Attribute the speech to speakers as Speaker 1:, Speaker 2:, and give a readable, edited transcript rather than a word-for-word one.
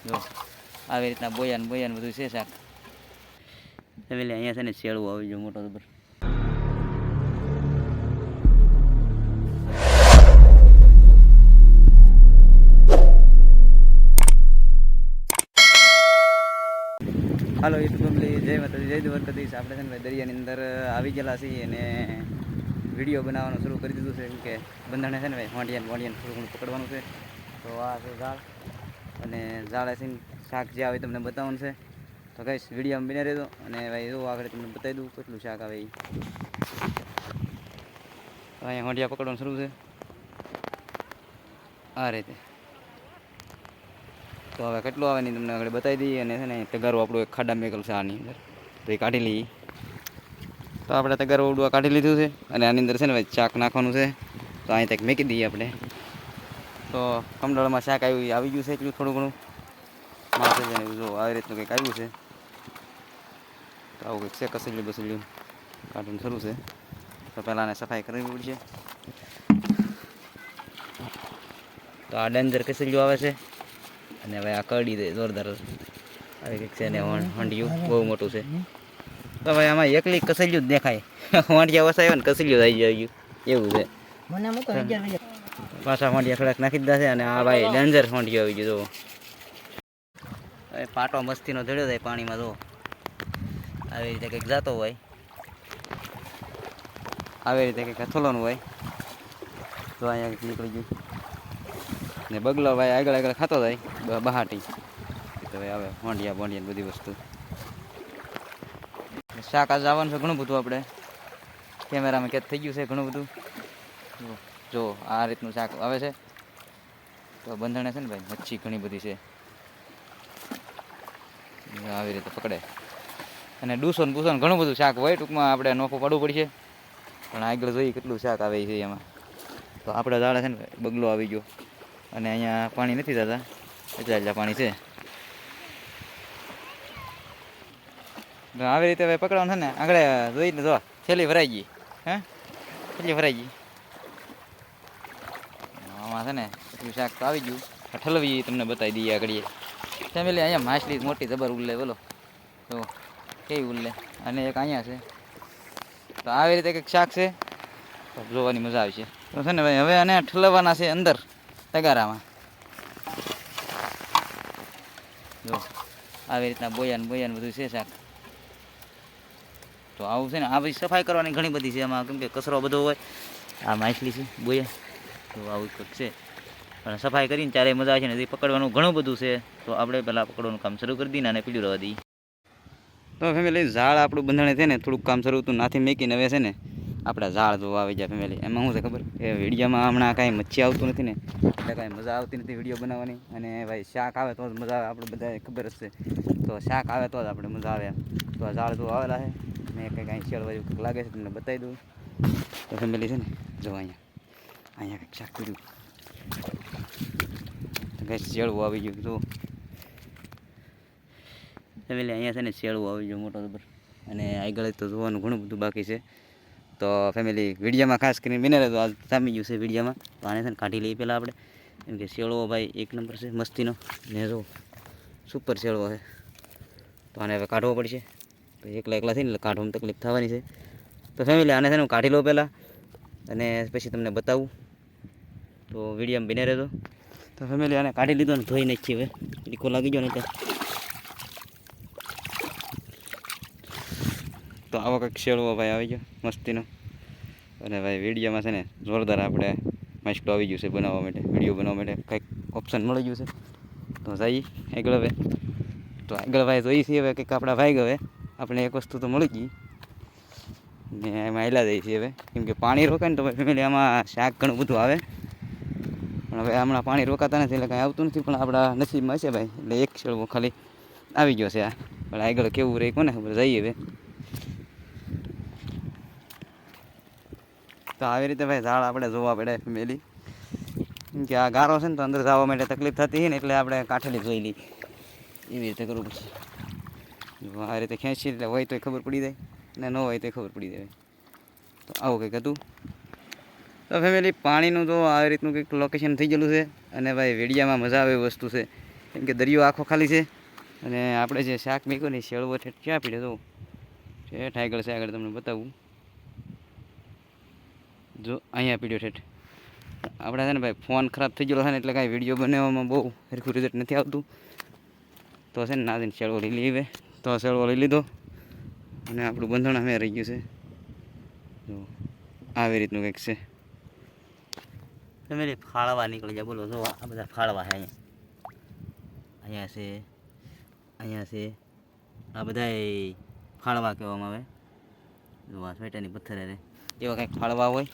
Speaker 1: જો આવી રીતના બોયા બધું છે શાક. એટલે અહીંયા છે ને શેળવું આવી ગયો મોટો જબર. હાલો યુટ્યુબ ફેમિલી, જય માતાજી, જય દ્વારકાધીશ. આપણે છે ને ભાઈ દરિયાની અંદર આવી ગયેલા છીએ અને વિડીયો બનાવવાનું શરૂ કરી દીધું છે. કેમ કે બંધાણે છે ને ભાઈ વાંડિયાને થોડું ઘણું પકડવાનું છે. તો આ છે ઝાડ અને ઝાડ છે શાક જે આવે તમને બતાવવાનું છે. તો કઈશ વિડીયોમાં બને રહેજો અને ભાઈ જો આગળ તમને બતાવી દઉં કેટલું શાક આવે એ. તો અહીંયા વાંડિયા પકડવાનું શરૂ છે આ રીતે. તો હવે કેટલું આવે નહીં તમને આગળ બતાવી દઈએ. અને છે ને તગારું આપણું એક ખાડા મેકલ છે આની અંદર, તો એ કાઢી લઈએ. તો આપણે તગારું ઉડવા કાઢી લીધું છે અને આની અંદર છે ને ભાઈ શાક નાખવાનું છે. તો અહીં તક મેકી દઈએ આપણે. તો કમડળમાં શાક આવી ગયું છે એટલું થોડું ઘણું માથે છે ને જો આવી રીતનું કંઈક આવ્યું છે. તો આવું કંઈક છે કસેલું બસેલું કાઢવાનું શરૂ છે. તો પહેલાં આને સફાઈ કરવી પડશે. તો આ ડેન્જર કસેલું આવે છે અને હવે આ કરડી દે જોરદાર આવી કંઈક છે ને હંડિયું બહુ મોટું છે. તો ભાઈ આમાં એકલી કસેલ્યું જ દેખાય. વાંડિયા વસાયો ને કસેલ્યું થઈ ગયું એવું છે. પાછા વાંડિયા થોડાક નાખી દીધા છે અને આ ભાઈ ડેન્જર વાંડિયો આવી ગયો. જો હવે પાટો મસ્તીનો ધડ્યો થાય પાણીમાં. જો આવી રીતે કંઈક જાતો હોય, આવી રીતે કંઈક અથોલોનું હોય. તો અહીંયા કંઈક નીકળી ગયું ને બગલો ભાઈ આગળ ખાતો જાય બહાટી. તો ભાઈ આવે વાંડિયા બધી વસ્તુ. શાક આજે આવવાનું છે ઘણું બધું. આપણે કેમેરામાં કેદ થઈ ગયું છે ઘણું બધું. જો આ રીતનું શાક આવે છે. તો બંધણે છે ને ભાઈ મચ્છી ઘણી બધી છે આવી રીતે પકડે. અને ડૂસો ને પૂસો ઘણું બધું શાક હોય. ટૂંકમાં આપણે નોખું પાડવું પડશે પણ આગળ જોઈએ કેટલું શાક આવે છે એમાં. તો આપણે દાડા છે ને બગલો આવી ગયો અને અહીંયા પાણી નથી થતા એટલા પાણી છે. આવી રીતે હવે પકડવાનું છે ને આગળ જોઈને જો છેલ્લી ભરાઈ ગઈ. હે છેલ્લી ભરાઈ ગઈ. આમાં છે ને એટલું શાક તો આવી ગયું. ઠલવી તમને બતાવી દઈએ આગળ. ફેમિલી અહીંયા માછલી મોટી જબર ઉલ્લે બોલો. તો કેવી ઉલ્લે. અને એક અહીંયા છે. તો આવી રીતે કંઈક શાક છે. તો જોવાની મજા આવશે. તો છે ને ભાઈ હવે આને ઠલવવાના છે અંદર તગારામાં. જો આવી રીતના બોયા બધું છે શાક. તો આવું છે ને આ બધી સફાઈ કરવાની ઘણી બધી છે એમાં. કેમ કે કચરો બધો હોય. આ માછલી છે બોયા. તો આવું કંઈક છે પણ સફાઈ કરીને ત્યારે મજા આવે છે ને. પકડવાનું ઘણું બધું છે. તો આપણે પહેલાં પકડવાનું કામ શરૂ કરી દઈએ અને પીડું રહેવા દઈએ. તો ફેમિલી ઝાડ આપણું બંધાણે છે ને થોડુંક કામ શરૂ હતું નાથી મેકીને હવે છે ને આપણા ઝાડ જોવા આવી જાય ફેમિલી. એમાં શું છે ખબર એ વિડીયોમાં હમણાં કાંઈ મચ્છી આવતું નથી ને એટલે કાંઈ મજા આવતી નથી વિડીયો બનાવવાની. અને ભાઈ શાક આવે તો જ મજા આવે. આપણે બધાને ખબર જ છે. તો શાક આવે તો જ આપણે મજા આવે. તો આ ઝાડ જો આવેલા છે મેં કંઈક શેળવા જેવું કંઈક લાગે છે તમને બતાવી દઉં. તો ફેમિલી છે ને જો અહીંયા કંઈક શાક કર્યું. કંઈક શેળવું આવી ગયું. જો ફેમિલી અહીંયા છે ને શેળવું આવી ગયું મોટો જબર. અને આગળ તો જોવાનું ઘણું બધું બાકી છે. તો ફેમિલી વિડીયોમાં ખાસ કરીને બને રહે. તો આ જામી ગયું છે વિડીયોમાં. તો આને છે ને કાઢી લઈએ પહેલાં આપણે. કેમ કે શેળવો ભાઈ એક નંબર છે મસ્તીનો. ને જો સુપર શેળવો છે. તો આને હવે કાઢવો પડશે. તો એકલા થઈને કાઢવામાં તકલીફ થવાની છે. તો ફેમિલી આને છે ને હું કાઢી લઉં પહેલાં અને પછી તમને બતાવું. તો વિડીયોમાં બને રહેજો. તો ફેમિલી આને કાઢી લીધો ને ધોઈ નાખીએ. હવે ટીકો લાગી ગયો ને ત્યાં. તો આવો કંઈક શેળવો ભાઈ આવી ગયો મસ્તીનો. અને ભાઈ વિડીયોમાં છે ને જોરદાર આપણે માસ્કો આવી ગયું છે બનાવવા માટે. વિડીયો બનાવવા માટે કંઈક ઓપ્શન મળી ગયું છે. તો જઈએ આગળ હવે. તો આગળ ભાઈ જોઈ છીએ હવે કંઈક આપણા ભાઈ હવે આપણે એક વસ્તુ તો મળી ગઈ ને એમાં હેલા જઈએ છીએ હવે. કેમ કે પાણી રોકાય ને તો ફેમિલી આમાં શાક ઘણું બધું આવે. પણ હવે હમણાં પાણી રોકાતા નથી એટલે કાંઈ આવતું નથી. પણ આપણા નસીબમાં છે ભાઈ. એટલે એક શેળવો ખાલી આવી ગયો છે આ. પણ આગળ કેવું રહે કોને ખબર. જઈએ હવે. તો આવી રીતે ભાઈ ઝાડ આપણે જોવા પડે ફેમિલી. કેમ કે આ ગારો છે ને તો અંદર જવા માટે તકલીફ થતી હોય ને એટલે આપણે કાઠેલી જોઈ લઈએ. એવી રીતે કરવું પડશે. આ રીતે ખેંચી એટલે હોય તોય ખબર પડી જાય ને ન હોય તો ખબર પડી જાય. તો આવું કંઈક હતું. તો ફેમિલી પાણીનું તો આવી રીતનું કંઈક લોકેશન થઈ ગયેલું છે. અને ભાઈ વિડીયામાં મજા આવે એવી વસ્તુ છે.
Speaker 2: કેમ કે દરિયો આખો ખાલી છે અને આપણે જે શાક મેક્યું ને શેળવો ઠેઠ ક્યાં પીડ્યો તો ઠેઠ આગળ છે, આગળ તમને બતાવું. જો અહીંયા પીડ્યો ઠેઠ. આપણે છે ને ભાઈ ફોન ખરાબ થઈ ગયેલો છે ને એટલે કાંઈ વિડીયો બનાવવામાં બહુ સરખું રિઝલ્ટ નથી આવતું. તો છે ને નાદીને શેળવો લઈ લઈએ. તો શેળવો લઈ લીધો અને આપણું બંધણ અમે રહી ગયું છે. જો આવી રીતનું કંઈક છે.
Speaker 1: તમે ફાળવા નીકળી જાય. બોલો જો આ બધા ફાળવા છે અહીંયા છે, અહીંયા છે. આ બધા ફાળવા કહેવામાં આવે. જો આ સ્વેટરની પથ્થર એવા કંઈક ફાળવા હોય.